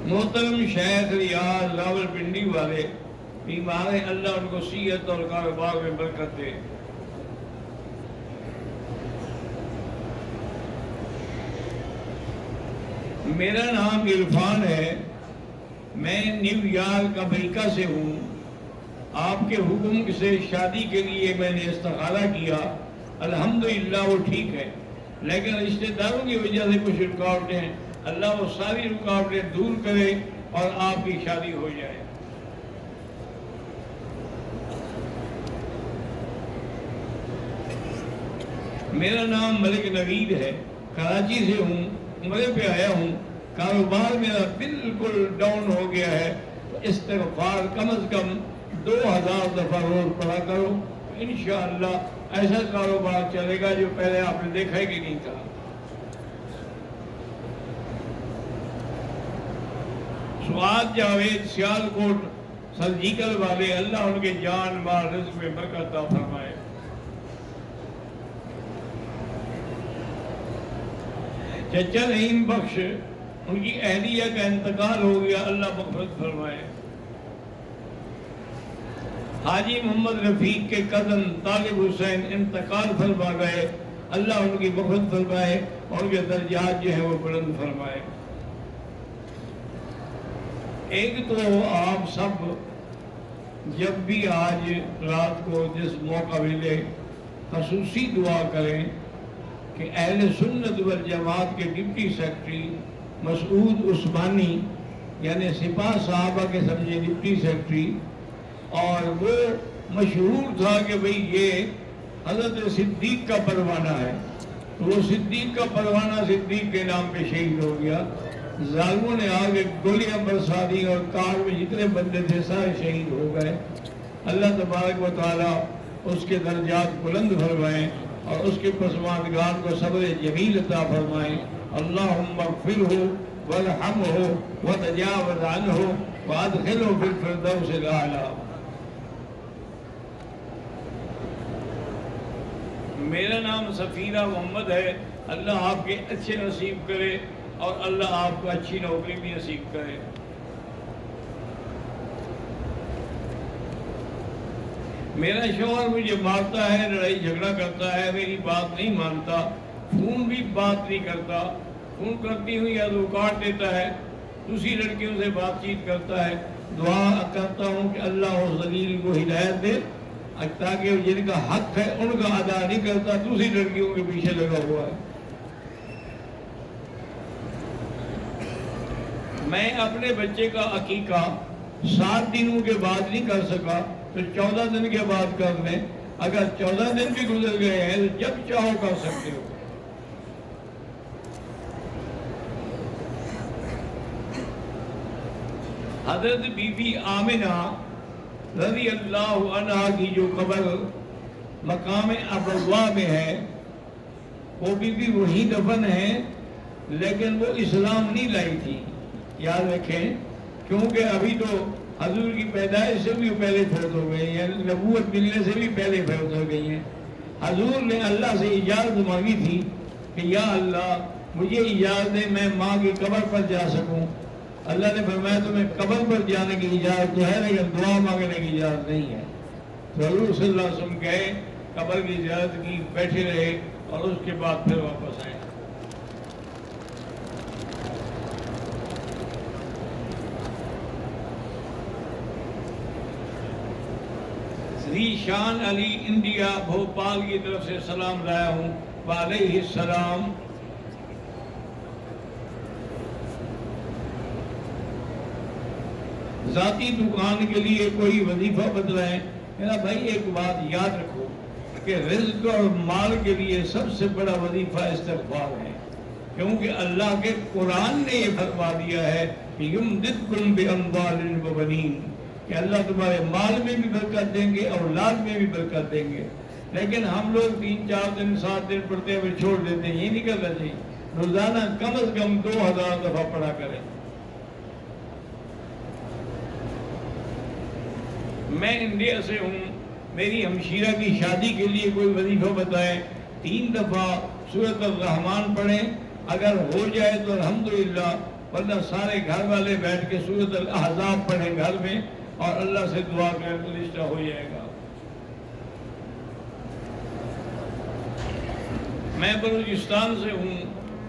محترم شیخ ریاض راولپنڈی والے بیمار ہیں، اللہ ان کو صحت اور کاروبار میں برکت دے۔ میرا نام عرفان ہے، میں نیو یارک امریکہ سے ہوں۔ آپ کے حکم سے شادی کے لیے میں نے استخارہ کیا، الحمدللہ وہ ٹھیک ہے، لیکن رشتہ داروں کی وجہ سے کچھ رکاوٹیں ہیں، اللہ وہ ساری رکاوٹیں دور کرے اور آپ کی شادی ہو جائے۔ میرا نام ملک نوید ہے، کراچی سے ہوں، عمرے پہ آیا ہوں۔ کاروبار میرا بالکل ڈاؤن ہو گیا ہے، استغفار کم از کم 2000 دفعہ روز پڑھا کرو، انشاءاللہ ایسا کاروبار چلے گا جو پہلے آپ نے دیکھا ہی کہ نہیں تھا۔ سعاد جاوید سیالکوٹ سرجیکل والے، اللہ ان کے جان مال رزق میں برکت عطا فرمائے۔ چچا نعیم بخش، ان کی اہلیہ کا انتقال ہو گیا، اللہ مغفرت فرمائے۔ حاجی محمد رفیق کے کزن طالب حسین انتقال فرما گئے، اللہ ان کی مغفرت فرمائے اور ان کے درجات جو ہیں وہ بلند فرمائے۔ ایک تو آپ سب جب بھی آج رات کو جس موقع ملے خصوصی دعا کریں کہ اہل سنت والجماعت کے ڈپٹی سیکرٹری مسعود عثمانی، یعنی سپاہ صحابہ کے سمجھے ڈپٹی سیکرٹری، اور وہ مشہور تھا کہ بھئی یہ حضرت صدیق کا پروانہ ہے، تو وہ صدیق کا پروانہ صدیق کے نام پہ شہید ہو گیا۔ ظالموں نے آگے گولیاں برسا دی اور کار میں جتنے بندے تھے سارے شہید ہو گئے۔ اللہ تبارک و تعالیٰ اس کے درجات بلند فرمائیں اور اس کے پسماندگان کو صبر جمیل عطا فرمائیں۔ اللہم اغفرہ وارحمہ وتجاوز عنہ وادخلہ فی الفردوس الاعلی۔ میرا نام سفیرہ محمد ہے، اللہ آپ کے اچھے نصیب کرے اور اللہ آپ کو اچھی نوکری بھی نصیب کرے۔ میرا شوہر مجھے مارتا ہے، لڑائی جھگڑا کرتا ہے، میری بات نہیں مانتا، فون بھی بات نہیں کرتا، فون کرتی ہوں یا تو کاٹ دیتا ہے، دوسری لڑکیوں سے بات چیت کرتا ہے۔ دعا کرتا ہوں کہ اللہ اس ذلیل کو ہدایت دے تاکہ جن کا حق ہے ان کا ادا نہیں کرتا، دوسری لڑکیوں کے پیچھے لگا ہوا ہے۔ میں اپنے بچے کا عقیقہ 7 دنوں کے بعد نہیں کر سکا تو 14 دن کے بعد کر لیں، اگر 14 دن بھی گزر گئے ہیں تو جب چاہو کر سکتے ہو۔ حضرت بی بی آمنہ رضی اللہ عنہا کی جو قبر مقام ابوا میں ہے، وہ بی وہی دفن ہے، لیکن وہ اسلام نہیں لائی تھی، یاد رکھیں، کیونکہ ابھی تو حضور کی پیدائش سے بھی پہلے فوت ہو گئی ہیں، نبوت ملنے سے بھی پہلے فوت ہو گئی ہیں۔ حضور نے اللہ سے اجازت مانگی تھی کہ یا اللہ مجھے اجازت دے میں ماں کی قبر پر جا سکوں۔ اللہ نے فرمایا تمہیں قبر پر جانے کی اجازت تو ہے لیکن دعا مانگنے کی اجازت نہیں ہے۔ تو حضور صلی اللہ علیہ وسلم گئے، قبر کی زیارت کی، بیٹھے رہے اور اس کے بعد پھر واپس آئے۔ ذیشان علی انڈیا بھوپال کی طرف سے سلام لایا ہوں، وعلیہ السلام۔ ذاتی دکان کے لیے کوئی وظیفہ بتلائیں۔ میرا بھائی ایک بات یاد رکھو کہ رزق اور مال کے لیے سب سے بڑا وظیفہ استغفار ہے، کیونکہ اللہ کے قرآن نے یہ فرما دیا ہے کہ یمددکم باموال وبنین، کہ اللہ تمہارے مال میں بھی برکت دیں گے، اولاد میں بھی برکت دیں گے۔ لیکن ہم لوگ 3-4 دن 7 دن پڑھتے ہوئے چھوڑ دیتے ہیں، یہ نہیں کرنا چاہیے۔ روزانہ کم از کم 2000 دفعہ پڑھا کریں۔ میں انڈیا سے ہوں، میری ہمشیرہ کی شادی کے لیے کوئی وظیفہ بتائیں۔ 3 دفعہ سورۃ الرحمن پڑھیں، اگر ہو جائے تو الحمدللہ ورنہ سارے گھر والے بیٹھ کے سورۃ الاحزاب پڑھیں گھر میں اور اللہ سے دعا کریں تو رشتہ ہو جائے گا۔ میں بلوچستان سے ہوں،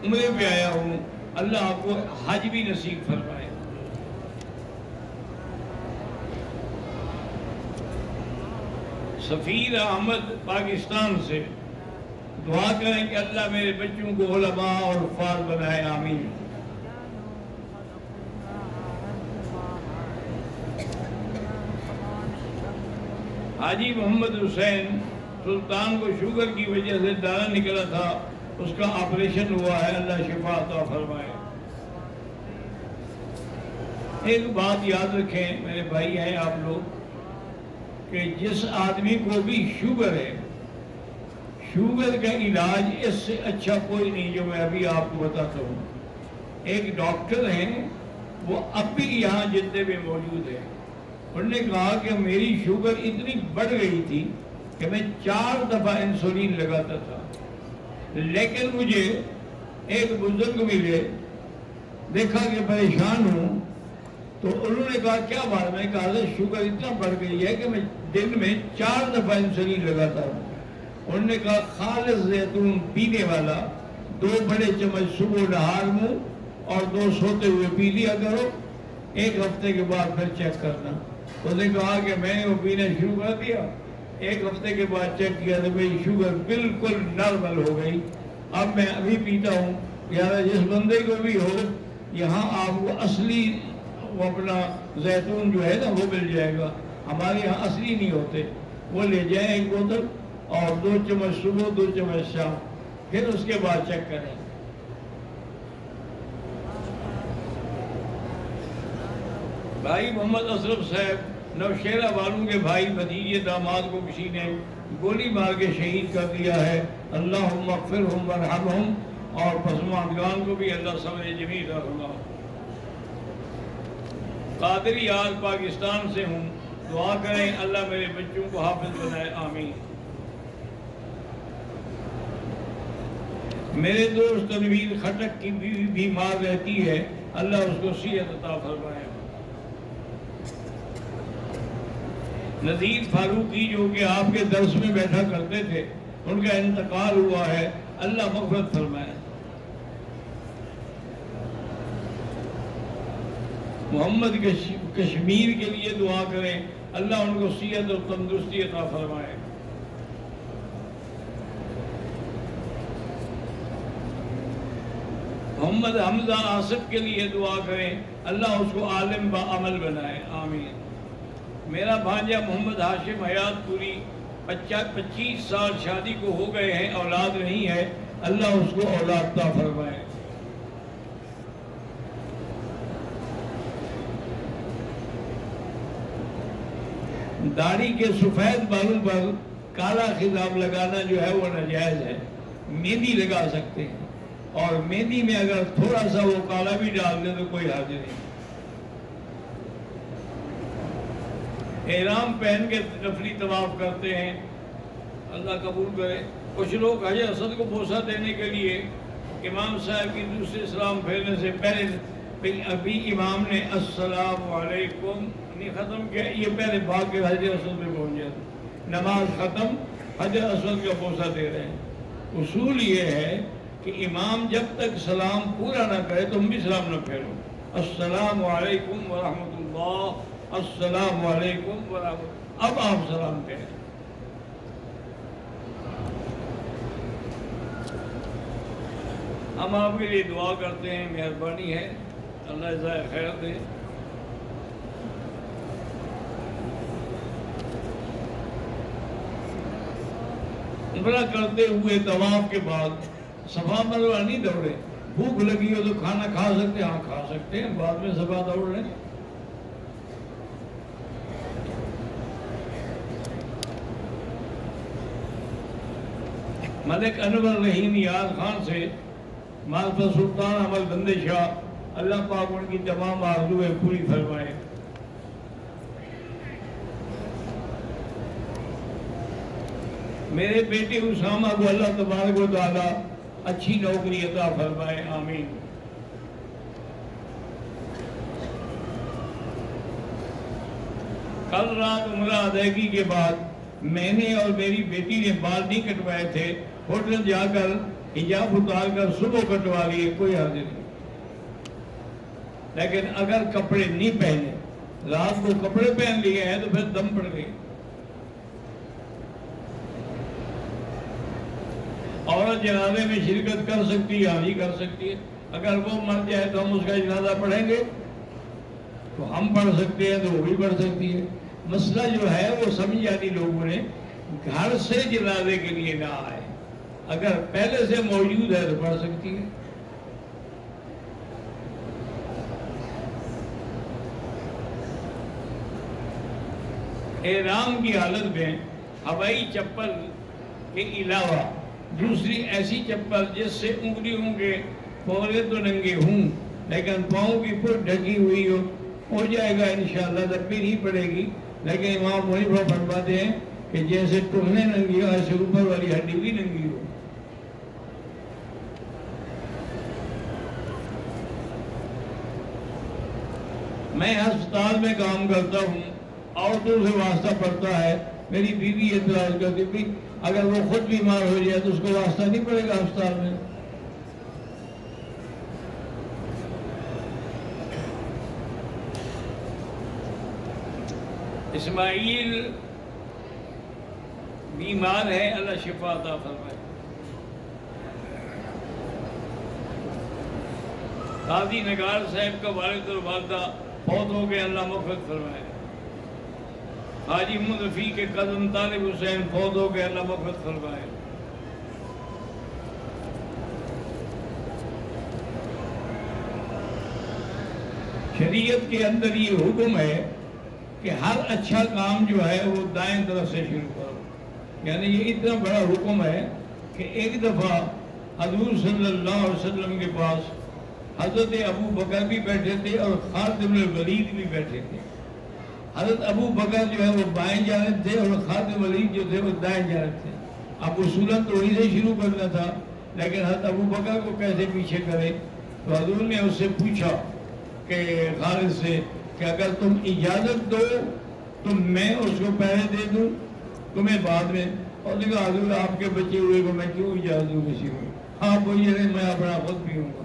عمرے پہ آیا ہوں، اللہ آپ کو حج بھی نصیب فرمائے۔ سفیر احمد پاکستان سے، دعا کریں کہ اللہ میرے بچوں کو علماء اور حفاظ بنائے، آمین۔ حاجی محمد حسین سلطان کو شوگر کی وجہ سے دانہ نکلا تھا، اس کا آپریشن ہوا ہے، اللہ شفا عطا فرمائے۔ ایک بات یاد رکھیں میرے بھائی ہیں آپ لوگ، کہ جس آدمی کو بھی شوگر ہے، شوگر کا علاج اس سے اچھا کوئی نہیں جو میں ابھی آپ کو بتاتا ہوں۔ ایک ڈاکٹر ہیں، وہ اب بھی یہاں جتنے بھی موجود ہیں، انہوں نے کہا کہ میری شوگر اتنی بڑھ گئی تھی کہ میں 4 دفعہ انسولین لگاتا تھا، لیکن مجھے ایک بزرگ ملے، دیکھا کہ پریشان ہوں، تو انہوں نے کہا کیا بات؟ میں کہا تھا شوگر اتنا بڑھ گئی ہے کہ میں دن میں 4 دفعہ انسولین لگاتا ہوں۔ انہوں نے کہا خالص زیتون پینے والا 2 بڑے چمچ صبح نہار منہ اور 2 سوتے ہوئے پی لیا کرو، 1 ہفتے کے بعد پھر چیک کرنا۔ انہوں نے کہا کہ میں نے وہ پینا شروع کر دیا، 1 ہفتے کے بعد چیک کیا تو میری شوگر بالکل نارمل ہو گئی۔ اب میں ابھی پیتا ہوں۔ یار جس بندے کو بھی ہو، یہاں آپ کو اصلی وہ اپنا زیتون جو ہے نا وہ مل جائے گا، ہمارے یہاں اصلی نہیں ہوتے، وہ لے جائیں 1 بوتل اور 2 چمچ صبح 2 چمچ شام، پھر اس کے بعد چیک کریں۔ بھائی محمد اشرف صاحب نوشہرہ والوں کے بھائی بھتیجے داماد کو کسی نے گولی مار کے شہید کر دیا ہے، اللہم اغفرہم وارحمہم، اور پسماندگان کو بھی اللہ صبر جمیل عطا فرمائے۔ قادری آل پاکستان سے ہوں، دعا کریں اللہ میرے بچوں کو حافظ بنائے، آمین۔ میرے دوست تنویر خٹک کی بیوی بیمار رہتی ہے، اللہ اس کو صحت عطا فرمائے۔ نذیر فاروقی جو کہ آپ کے درس میں بیٹھا کرتے تھے، ان کا انتقال ہوا ہے، اللہ مغفرت فرمائے۔ محمد کشمیر کے لیے دعا کریں، اللہ ان کو صحت اور تندرستی عطا فرمائے۔ محمد حمزہ آصف کے لیے دعا کریں، اللہ اس کو عالم با عمل بنائے، آمین۔ میرا بھانجا محمد ہاشم حیات پوری 25 سال شادی کو ہو گئے ہیں، اولاد نہیں ہے، اللہ اس کو اولاد عطا فرمائے۔ داڑھی کے سفید بالوں پر کالا خضاب لگانا جو ہے وہ ناجائز ہے، مہندی لگا سکتے ہیں، اور مہندی میں اگر تھوڑا سا وہ کالا بھی ڈال دیں تو کوئی حرج نہیں۔ احرام پہن کے نفلی طواف کرتے ہیں، اللہ قبول کرے۔ کچھ لوگ حج اسد کو بوسہ دینے کے لیے امام صاحب کی دوسرے سلام پھیرنے سے پہلے ابھی امام نے السلام علیکم نہیں ختم کیا، یہ پہلے بھاگ کے حجر اسود میں پہنچ جاتے، نماز ختم، حجر اسود کا بوسہ دے رہے ہیں۔ اصول یہ ہے کہ امام جب تک سلام پورا نہ کرے تم بھی سلام نہ پھیرو، السلام علیکم ورحمۃ اللہ، السلام علیکم ورحمۃ، اب آپ سلام کہیں۔ ہم آپ کے لیے دعا کرتے ہیں، مہربانی ہے، اللہ جزائے خیر دے۔ عمرہ کرتے ہوئے طواف کے بعد صفا مروہ نہیں دوڑے، بھوک لگی ہو تو کھانا کھا سکتے ہیں، ہاں کھا سکتے ہیں، بعد میں صفا دوڑ لیں۔ ملک انور رحیم یار خان سے مالفہ سلطان احمد بندے شاہ، اللہ پاک ان کی تمام آرزویں پوری فرمائے۔ میرے بیٹے اسامہ کو اللہ تبارک و تعالی اچھی نوکری عطا فرمائے، آمین۔ کل رات عمرہ ادائیگی کے بعد میں نے اور میری بیٹی نے بال نہیں کٹوائے تھے، ہوٹل جا کر حجاب اتار کر صبح کٹوا لیے، کوئی حرج نہیں۔ لیکن اگر کپڑے نہیں پہنے، رات کو کپڑے پہن لیے ہیں تو پھر دم پڑ گئی۔ عورت جنازے میں شرکت کر سکتی ہے؟ ہاں جی کر سکتی ہے۔ اگر وہ مر جائے تو ہم اس کا جنازہ پڑھیں گے؟ تو ہم پڑھ سکتے ہیں تو وہ بھی پڑھ سکتی ہے۔ مسئلہ جو ہے وہ سمجھ جاتی لوگوں نے گھر سے جنازے کے لیے نہ آئے، اگر پہلے سے موجود ہے تو پڑھ سکتی ہے۔ احرام کی حالت میں ہوائی چپل کے علاوہ دوسری ایسی چپل جس سے انگلیوں کے پورے تو ننگے ہوں لیکن پاؤں کی پٹ ڈھکی ہوئی ہو جائے گا انشاءاللہ، تب بھی نہیں پڑے گی۔ لیکن امام حنیفہ فرماتے ہیں کہ جیسے ٹخنے ننگی ہو ایسے اوپر والی ہڈی بھی ننگی ہو۔ میں ہسپتال میں کام کرتا ہوں، عورتوں سے واسطہ پڑتا ہے، میری بیوی اعتراض کرتی بھی اگر وہ خود بیمار ہو جائے تو اس کو واسطہ نہیں پڑے گا ہسپتال میں؟ اسماعیل بیمار ہے، اللہ شفا عطا فرمائے۔ قاضی نگار صاحب کا والد اور والدہ فوت ہو گئے، اللہ مغفرت فرمائے۔ حاجی محمد رفیع کے قدم طالب حسین فوت ہو گئے، اللہ مغفرت فرمائے۔ شریعت کے اندر یہ حکم ہے کہ ہر اچھا کام جو ہے وہ دائیں طرف سے شروع کرو، یعنی یہ اتنا بڑا حکم ہے کہ ایک دفعہ حضور صلی اللہ علیہ وسلم کے پاس حضرت ابو بکر بھی بیٹھے تھے اور خالد بن الولید بھی بیٹھے تھے۔ حضرت ابو بکر جو ہے وہ بائیں جانب تھے اور خالد بن الولید جو تھے وہ دائیں جانب تھے۔ اب اصولاً تو وہیں سے شروع کرنا تھا، لیکن حضرت ابو بکر کو کیسے پیچھے کرے؟ تو حضور نے اس سے پوچھا کہ خالد سے کہ اگر تم اجازت دو تو میں اس کو پہلے دے دوں تمہیں بعد میں، اور نے کہا حضور آپ کے بچے ہوئے کو میں کیوں اجازت دوں کسی کو، آپ وہ یہ میں اپنا خود پیوں گا۔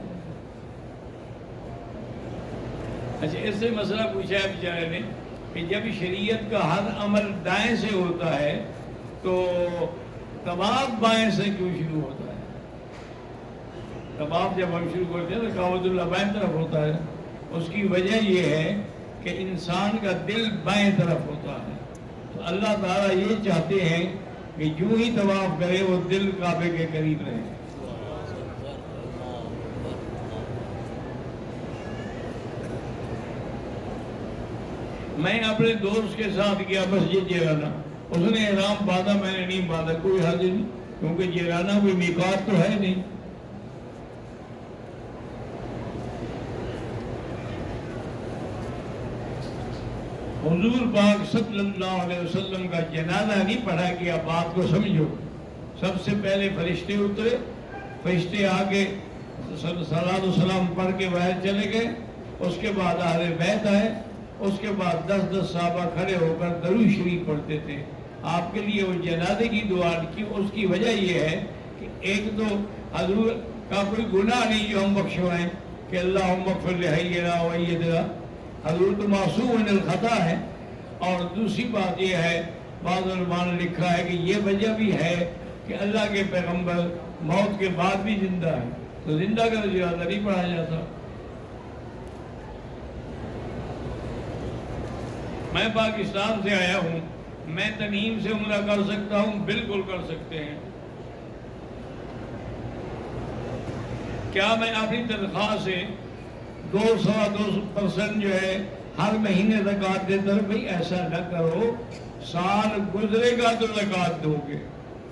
اچھا اس سے مسئلہ پوچھا ہے بیچارے نے کہ جب شریعت کا ہر عمل دائیں سے ہوتا ہے تو طواف بائیں سے کیوں شروع ہوتا ہے؟ طواف جب ہم شروع کرتے ہیں تو کعبۃ اللہ بائیں طرف ہوتا ہے، اس کی وجہ یہ ہے کہ انسان کا دل بائیں طرف ہوتا ہے، تو اللہ تعالیٰ یہ چاہتے ہیں کہ جو ہی طواف کرے وہ دل کعبے کے قریب رہے۔ میں اپنے دوست کے ساتھ گیا مسجد جیرانہ، اس نے احرام باندھا، میں نے نہیں باندھا، کوئی حرج نہیں، کیونکہ جیرانہ کوئی میقات تو ہے نہیں۔ حضور پاک صلی اللہ علیہ وسلم کا جنازہ نہیں پڑھا گیا، بات کو سمجھو۔ سب سے پہلے فرشتے اترے، فرشتے آگے صلاۃ و سلام پڑھ کے باہر چلے گئے، اس کے بعد اہل بیت آئے، اس کے بعد 10 صحابہ کھڑے ہو کر درود شریف پڑھتے تھے۔ آپ کے لیے وہ جنازے کی دعا کی، اس کی وجہ یہ ہے کہ ایک تو حضور کا کوئی گناہ نہیں جو ہم بخشوائیں کہ اللہم اغفر لحینا ومیتنا، حضور تو معصوم من الخطا ہے، اور دوسری بات یہ ہے بعض علماء نے لکھا ہے کہ یہ وجہ بھی ہے کہ اللہ کے پیغمبر موت کے بعد بھی زندہ ہے، تو زندہ کا جنازہ نہیں پڑھا جاتا۔ میں پاکستان سے آیا ہوں، میں تنعیم سے عمرہ کر سکتا ہوں؟ بالکل کر سکتے ہیں۔ کیا میں اپنی تنخواہ سے 2% جو ہے ہر مہینے زکوٰۃ دیتا ہوں؟ بھئی ایسا نہ کرو، سال گزرے گا تو زکوٰۃ دو گے۔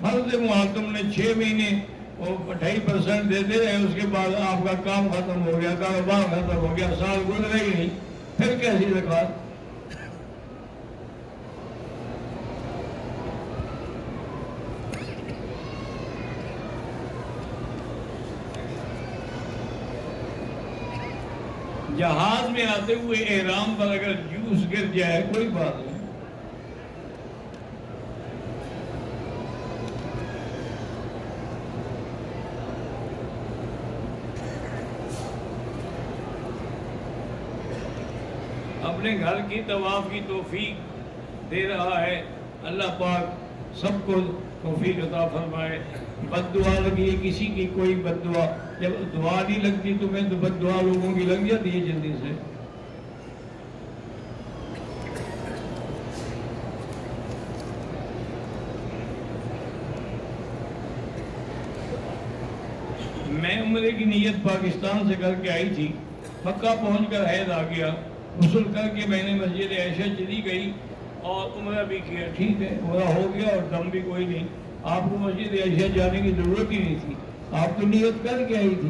فرض محتم نے 6 مہینے وہ 2.5% دیتے رہے، اس کے بعد آپ کا کام ختم ہو گیا، کاروبار ختم ہو گیا، سال گزرے ہی نہیں، پھر کیسی زکوٰۃ؟ جہاز میں آتے ہوئے احرام پر اگر جوس گر جائے کوئی بات نہیں، اپنے گھر کی طواف کی توفیق دے رہا ہے، اللہ پاک سب کو توفیق عطا فرمائے۔ بد دعا لگی ہے کسی کی، کوئی بد دعا، جب دعا نہیں لگتی تمہیں تو بد دعا لوگوں کی لگ جاتی ہے جلدی سے۔ میں عمرے کی نیت پاکستان سے کر کے آئی تھی، مکہ پہنچ کر حیض آ گیا، غسل کر کے میں نے مسجد عائشہ چلی گئی اور عمرہ بھی کیا، ٹھیک ہے عمرہ ہو گیا اور دم بھی کوئی نہیں۔ آپ کو مسجد عائشہ جانے کی ضرورت ہی نہیں تھی، آپ تو نیت کر کے آئی تھی۔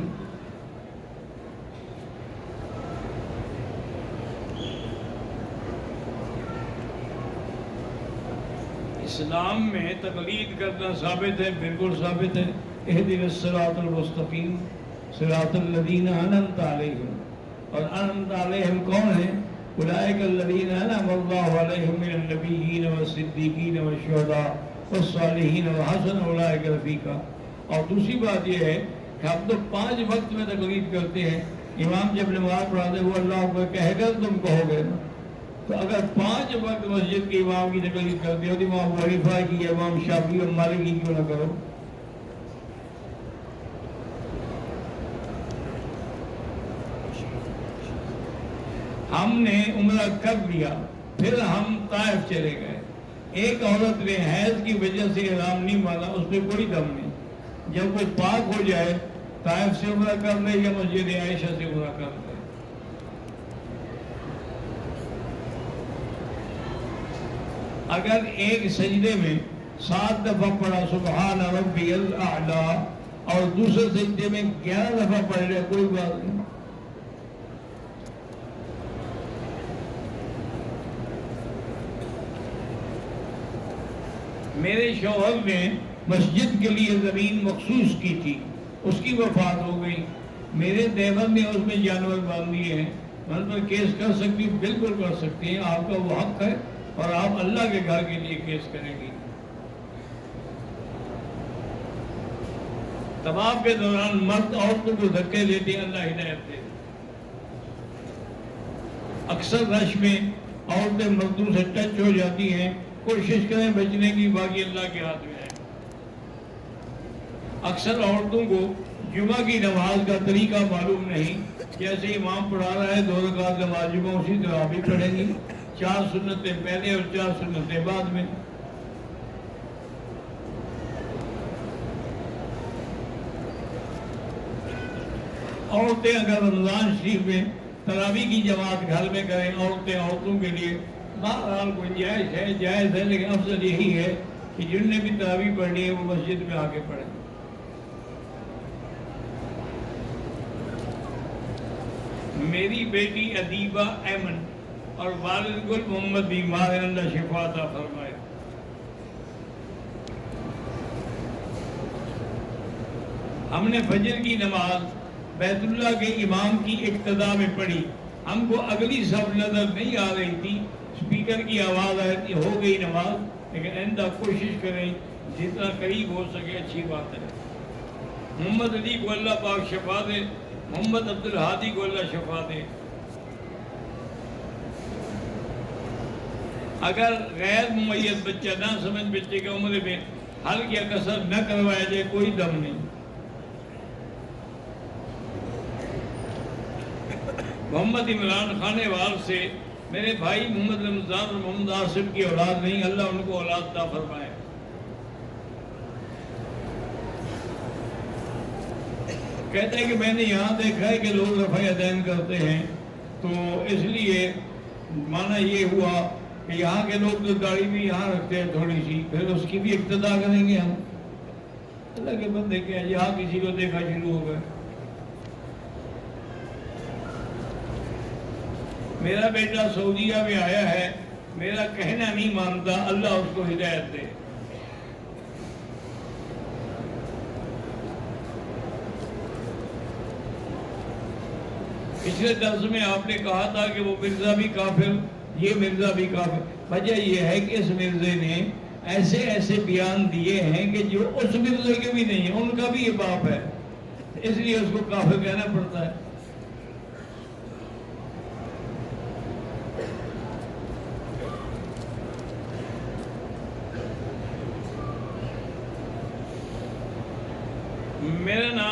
اسلام میں تقلید کرنا ثابت ہے، بالکل ثابت ہے۔ اہدنا الصراط المستقیم صراط الذین انعمت علیہم، اور انعمت علیہم کون ہیں؟ اولئک الذین انعم اللہ علیہم من النبیین والصدیقین والشہداء والصالحین وحسن اولئک رفیقا۔ اور دوسری بات یہ ہے کہ ہم تو 5 وقت میں تقلید کرتے ہیں، امام جب نماز پڑھاتے ہوئے اللہ اکبر کہے گا تم کہو گے نا، تو اگر 5 وقت مسجد کے امام کی تقلید کرتے ہو تو امام ابو حنیفہ کی، امام شافعی اور مالک کی کیوں نہ کرو؟ ہم نے عمرہ کر لیا، پھر ہم طائف چلے گئے، ایک عورت نے حیض کی وجہ سے احرام نہیں مانا، اس میں کوئی دم نہیں، جب کوئی پاک ہو جائے طائف سے عمرہ کر لے یا مسجد عائشہ سے عمرہ کر لے۔ اگر ایک سجدے میں 7 دفعہ پڑھا سبحان ربی الاعلی اور دوسرے سجدے میں 11 دفعہ پڑھ لے کوئی بات نہیں۔ میرے شوہر نے مسجد کے لیے زمین مخصوص کی تھی، اس کی وفات ہو گئی، میرے دیور نے اس میں جانور باندھ دیے ہیں، میں ان پر کیس کر سکتی ہوں؟ بالکل کر سکتی ہیں، آپ کا وہ حق ہے اور آپ اللہ کے گھر کے لیے کیس کریں گی۔ طواف کے دوران مرد عورتوں کو دھکے دیتے ہیں، اللہ ہدایت دے۔ اکثر رش میں عورتیں مردوں سے ٹچ ہو جاتی ہیں، کوشش کریں بچنے کی، باقی اللہ کے ہاتھ میں ہے۔ اکثر عورتوں کو جمعہ کی نماز کا طریقہ معلوم نہیں، جیسے امام پڑھا رہا ہے 2 رکعت نماز جمعہ اسی طرح بھی پڑھیں گی، 4 سنتیں پہلے اور 4 سنتیں بعد میں۔ عورتیں اگر رمضان شریف میں تراویح کی جماعت گھر میں کریں، عورتوں کے لیے بہرحال گنجائش ہے، جائز ہے، لیکن افضل یہی ہے کہ جن نے بھی تراویح پڑھنی ہے وہ مسجد میں آ کے پڑھیں۔ میری بیٹی ادیبہ ایمن اور والد گل محمد بیمار ہیں، اللہ شفا عطا فرمائے۔ ہم نے فجر کی نماز بیت اللہ کے امام کی اقتداء میں پڑھی، ہم کو اگلی صف نظر نہیں آ رہی تھی، اسپیکر کی آواز آئی، ہو گئی نماز، لیکن آئندہ کوشش کریں جتنا قریب ہو سکے اچھی بات ہے۔ محمد علی کو اللہ پاک شفا دے، محمد عبدالہادی کو اللہ شفا دے۔ اگر غیر ممیز بچہ، نہ سمجھ بچے کے عمرے میں حلق یا قصر نہ کروایا جائے کوئی دم نہیں۔ محمد عمران خانے وال سے میرے بھائی محمد رمضان اور محمد آصف کی اولاد نہیں، اللہ ان کو اولاد عطا فرمائے۔ کہتے ہیں کہ میں نے یہاں دیکھا ہے کہ لوگ رفع یدین کرتے ہیں، تو اس لیے مانا یہ ہوا کہ یہاں کے لوگ تو داڑھی بھی یہاں رکھتے ہیں تھوڑی سی، پھر اس کی بھی اقتداء کریں گے ہم۔ اللہ کے بندے کیا یہاں کسی کو دیکھا شروع ہو گئے۔ میرا بیٹا سعودیہ میں آیا ہے، میرا کہنا نہیں مانتا، اللہ اس کو ہدایت دے۔ پچھلے درس میں آپ نے کہا تھا کہ وہ مرزا بھی کافر، یہ مرزا بھی کافر۔ وجہ یہ ہے کہ اس مرزے نے ایسے ایسے بیان دیے ہیں کہ جو اس مرزے کے بھی نہیں ہیں، ان کا بھی یہ باپ ہے، اس لیے اس کو کافر کہنا پڑتا ہے۔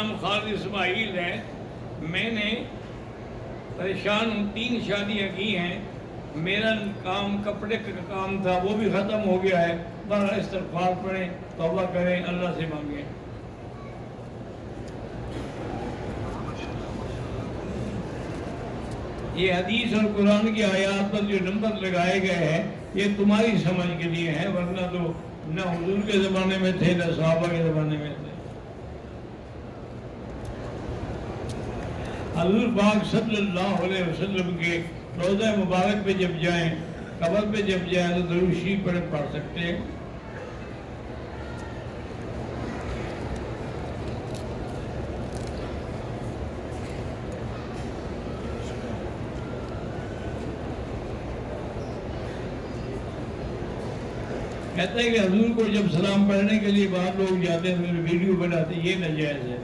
نام خالد اسماعیل ہے، میں نے پریشان ہوں، 3 شادیاں کی ہیں، میرا کام کپڑے کا کام تھا وہ بھی ختم ہو گیا ہے، بہرحال استغفار پڑھیں، توبہ کریں، اللہ سے مانگیں۔ یہ حدیث اور قرآن کی آیات پر جو نمبر لگائے گئے ہیں یہ تمہاری سمجھ کے لیے ہیں، ورنہ تو نہ حضور کے زمانے میں تھے نہ صحابہ کے زمانے میں تھے۔ حضور پاک صلی اللہ علیہ وسلم کے روضہ مبارک پہ جب جائیں، قبر پہ جب جائیں تو درود شریف پڑھ سکتے ہیں۔ کہتا ہے کہ حضور کو جب سلام پڑھنے کے لیے باہر لوگ جاتے ہیں تو ویڈیو بناتے ہیں، یہ ناجائز ہے۔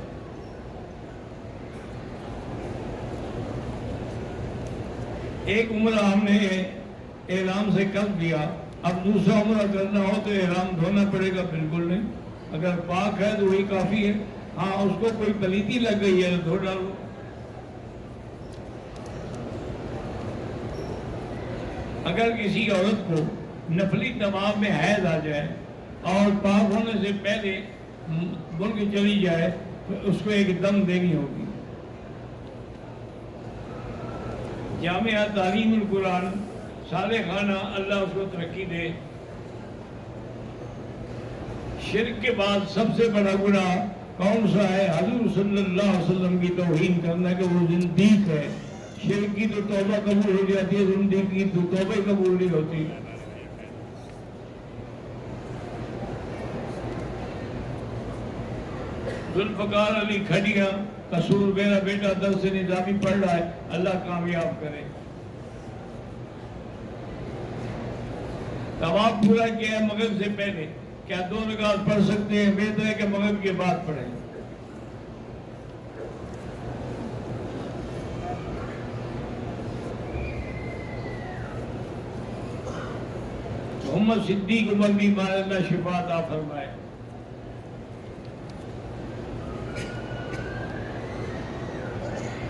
ایک عمرہ ہم نے احرام سے کر دیا، اب دوسرا عمرہ کرنا ہو تو احرام دھونا پڑے گا؟ بالکل نہیں، اگر پاک ہے تو وہی کافی ہے۔ ہاں اس کو کوئی پلیتی لگ گئی ہے تو دھو ڈالو۔ اگر کسی عورت کو نفلی طواف میں حیض آ جائے اور پاک ہونے سے پہلے ملک چلی جائے تو اس کو ایک دم دینی ہوگی۔ جامعہ تعلیم القرآن صالح خانہ، اللہ اس کو ترقی دے۔ شرک کے بعد سب سے بڑا گناہ کون سا ہے؟ حضور صلی اللہ علیہ وسلم کی توہین کرنا، کہ وہ زندیق ہے۔ شرک کی تو توبہ قبول ہو جاتی ہے، زندیق کی تو توبہ قبول نہیں ہوتی۔ ذوالفقار علی کھڈیاں، قصور میرا بیٹا درس نظامی پڑھ رہا ہے، اللہ کامیاب کرے۔ طواف پورا کیا ہے مغرب سے پہلے، کیا 2 رکعت پڑھ سکتے ہیں؟ بہتر ہے کہ مغرب کے بعد پڑھیں۔ محمد صدیق عمر بیمار، اللہ شفا عطا فرمائے۔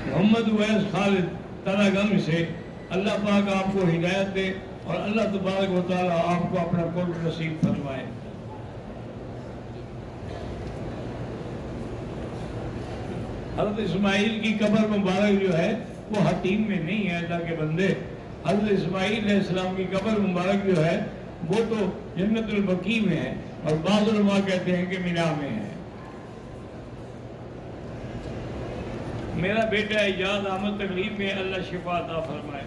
محمد ویس خالد تلا گنج سے، اللہ پاک آپ کو ہدایت دے اور اللہ تبارک و تعالی آپ کو اپنا قرب نصیب فرمائے۔ حضرت اسماعیل کی قبر مبارک جو ہے وہ حتیم میں نہیں ہے، اللہ کے بندے۔ حضرت اسماعیل علیہ السلام کی قبر مبارک جو ہے وہ تو جنت البقیع میں ہے، اور بعض علماء کہتے ہیں کہ مینا میں ہے۔ میرا بیٹا اعجاز احمد تقریب میں، اللہ شفا عطا فرمائے۔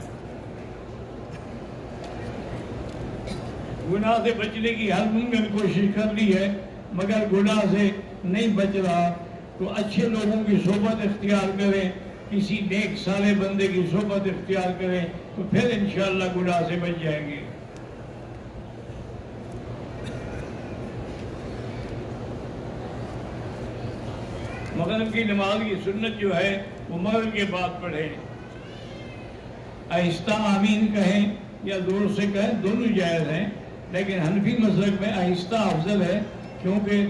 گناہ سے بچنے کی ہر ممکن کوشش کر لی ہے، مگر گناہ سے نہیں بچ رہا تو اچھے لوگوں کی صحبت اختیار کریں، کسی نیک صالح بندے کی صحبت اختیار کریں تو پھر انشاءاللہ گناہ سے بچ جائیں گے۔ مغرب کی نماز کی سنت جو ہے وہ مغرب کے بعد پڑھیں، آہستہ آمین کہیں یا زور سے کہیں، دونوں جائز ہیں، لیکن حنفی مذہب میں آہستہ افضل ہے، کیونکہ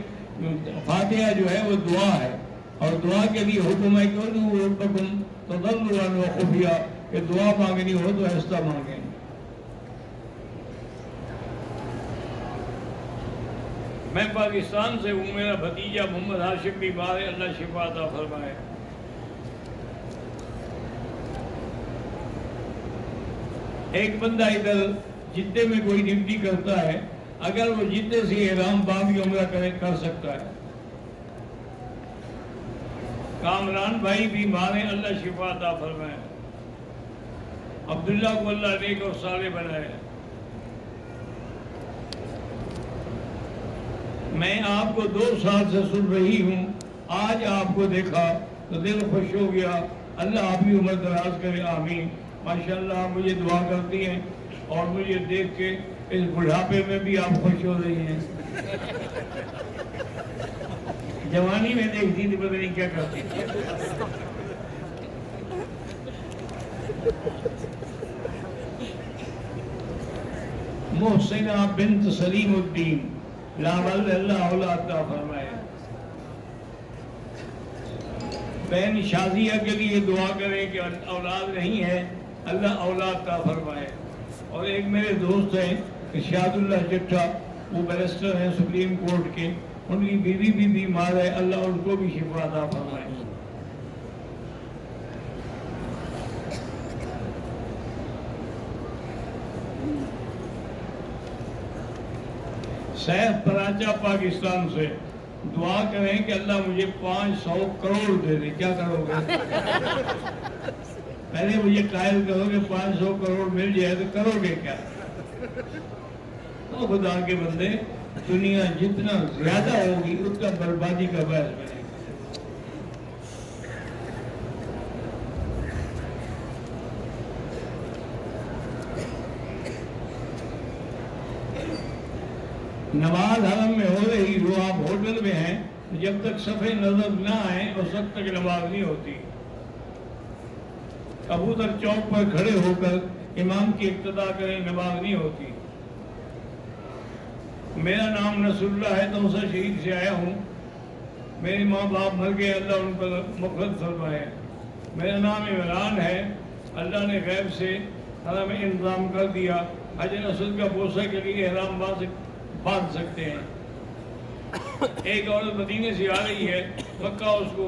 فاتحہ جو ہے وہ دعا ہے، اور دعا کے لیے حکم ہے کہ ادعوا ربکم تضرعا وخفیا، کہ دعا مانگنی ہو تو آہستہ مانگیں۔ میں پاکستان سے ہوں، میرا بھتیجا محمد ہاشم بیمار ہے، اللہ شفا عطا فرمائے۔ ایک بندہ ادھر جدے میں کوئی ڈیوٹی کرتا ہے، اگر وہ جدے سے احرام باندھ کے عمرہ کر سکتا ہے۔ کامران بھائی بیمار ہیں، اللہ شفا عطا فرمائے۔ عبداللہ کو اللہ نیک اور صالح بنائے۔ میں آپ کو 2 سال سے سن رہی ہوں، آج آپ کو دیکھا تو دل خوش ہو گیا، اللہ آپ کی عمر دراز کرے، آمین۔ ماشاءاللہ آپ مجھے دعا کرتی ہیں اور مجھے دیکھ کے اس بڑھاپے میں بھی آپ خوش ہو رہی ہیں۔ جوانی میں دیکھتی تھی پتہ نہیں کیا کرتی تھی۔ محسنہ بنت سلیم الدین لاول اللہ اولاد عطا فرمائے۔ بہن شازیہ کے لیے دعا کریں کہ اولاد نہیں ہے، اللہ اولاد عطا فرمائے۔ اور ایک میرے دوست ہیں ارشاد اللہ چٹھا، وہ بیرسٹر ہیں سپریم کورٹ کے، ان کی بیوی بھی بیمار ہے، اللہ ان کو بھی شفا عطا فرمائے۔ سیف پراچا پاکستان سے دعا کریں کہ اللہ مجھے 500 کروڑ دے دے۔ کیا کرو گے؟ پہلے مجھے قائل کرو کہ 500 کروڑ مل جائے تو کرو گے کیا؟ تو خدا کے بندے، دنیا جتنا زیادہ ہوگی اتنا بربادی کا باعث بنے گا۔ نماز حرم میں ہو رہی ہو، آپ ہوٹل میں ہیں، جب تک صفحے نظر نہ آئیں اس وقت تک نماز نہیں ہوتی۔ کبوتر چوک پر کھڑے ہو کر امام کی اقتدا کریں، نماز نہیں ہوتی۔ میرا نام نصر اللہ ہے، تو اسے شہید سے آیا ہوں۔ میرے ماں باپ مر گئے، اللہ ان پر مغفرت فرمائے۔ میرا نام عمران ہے، اللہ نے غیب سے حرم میں انتظام کر دیا، حجر اسود کا بوسہ کے لیے احرام باندھ سکتے ہیں۔ ایک عورت مدینے سے آ رہی ہے، مکہ اس کو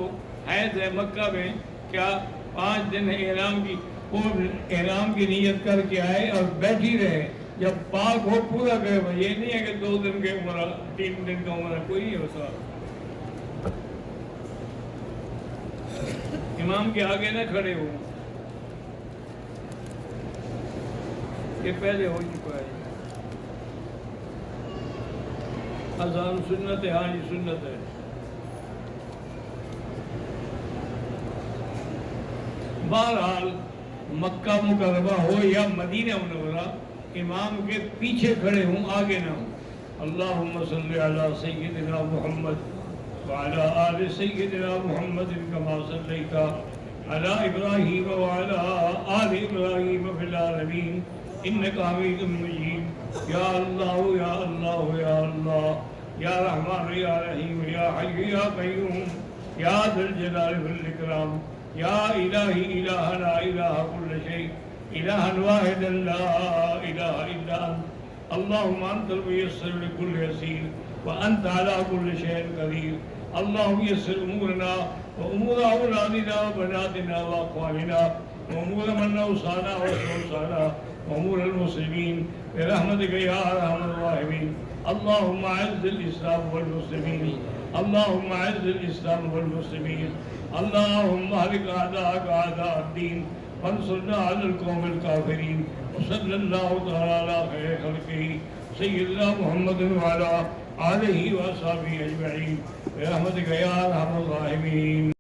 حیض ہے، مکہ میں کیا 5 دن احرام کی نیت کر کے آئے اور بیٹھی رہے، جب پاک ہو پورا کرے۔ یہ نہیں ہے کہ 2 دن کے عمرہ، 3 دن کا عمرہ، کوئی نہیں ہوتا۔ امام کے آگے نہ کھڑے ہو، یہ پہلے ہو چکا ہے۔ اذان سنت ہے، ہاں جی سنت ہے۔ بہرحال مکہ مکرمہ ہو یا مدینہ منورہ، امام کے پیچھے کھڑے ہوں، آگے نہ ہوں۔ اللہم صلی علی سیدنا محمد وعلی آل سیدنا محمد کما صلیت علی ابراہیم وعلی آل ابراہیم فی العالمین انک حمید مجید۔ یا اللہ یا اللہ یا اللہ، یا رحمان یا رحیم، یا حی یا قیوم، یا ذی الجلال والاکرام، یا الہی الہنا الہ کل شیء، الہا واحدا لا الہ الا انت، اللہم انت المیسر لکل یسیر وانت علی کل شیء قدیر۔ اللہم یسر امورنا وامور اولادنا وبناتنا واقوالنا وامور من اوصانا واستوصانا وامور المسلمین برحمتک یا ارحم الراحمین۔ اللہم اعز الاسلام والمسلمین، اللہم اعز الاسلام والمسلمین، اللہم اہلک اعداءک اعداء الدین وانصرنا علی القوم الکافرین۔ وصلی اللہ تعالی علی خیر خلقہ سیدنا محمد وعلی آلہ وصحبہ اجمعین برحمتک یا ارحم الراحمین۔